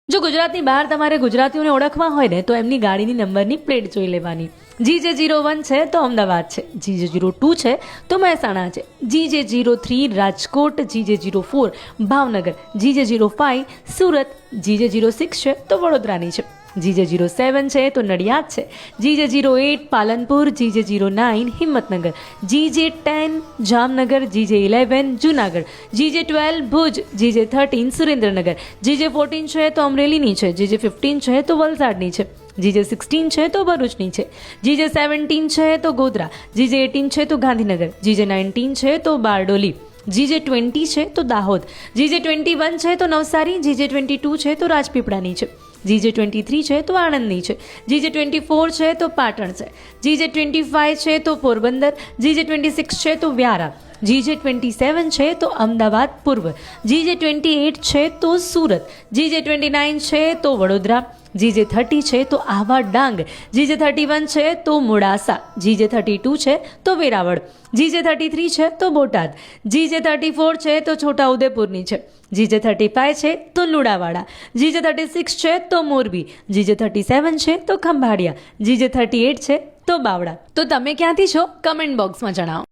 જો ગુજરાતની બહાર તમારે ગુજરાતીઓને ઓળખવા હોય ને તો એમની ગાડીની નંબરની પ્લેટ જોઈ લેવાની. GJ01 છે તો અમદાવાદ છે, GJ02 છે તો મહેસાણા છે, GJ03 Rajkot, GJ04 Bhavnagar, GJ05 Surat, GJ06 છે તો વડોદરાની છે, GJ07 છે તો નડિયાદ છે, GJ08 Palanpur, GJ09 Himmatnagar, GJ10 Jamnagar, GJ11 Junagadh, GJ12 Bhuj, GJ13 Surendranagar, GJ14 છે તો અમરેલીની છે, GJ15 છે તો વલસાડની છે, GJ16 છે તો ભરૂચની છે, GJ17 છે તો ગોધરા, GJ18 છે તો ગાંધીનગર, GJ19 છે તો બારડોલી, GJ20 છે તો દાહોદ, GJ21 છે તો નવસારી, GJ22 છે તો રાજપીપળાની છે, GJ23 છે તો આણંદની છે, GJ24 છે તો પાટણ છે, GJ25 છે તો પોરબંદર, GJ26 છે તો વ્યારા, GJ27 છે તો અમદાવાદ પૂર્વ, GJ28 છે તો સુરત, GJ29 છે તો વડોદરા, GJ30 છે તો આહવા ડાંગ, GJ31 છે તો મોડાસા, GJ32 છે તો વેરાવળ, GJ33 છે તો બોટાદ, GJ34 છે તો છોટાઉદેપુરની છે, GJ35 છે તો લુણાવાડા, GJ36 છે તો મોરબી, GJ37 છે તો ખંભાળિયા, GJ38 છે તો બાવળા. તો તમે ક્યાંથી છો કમેન્ટ બોક્સમાં જણાવો.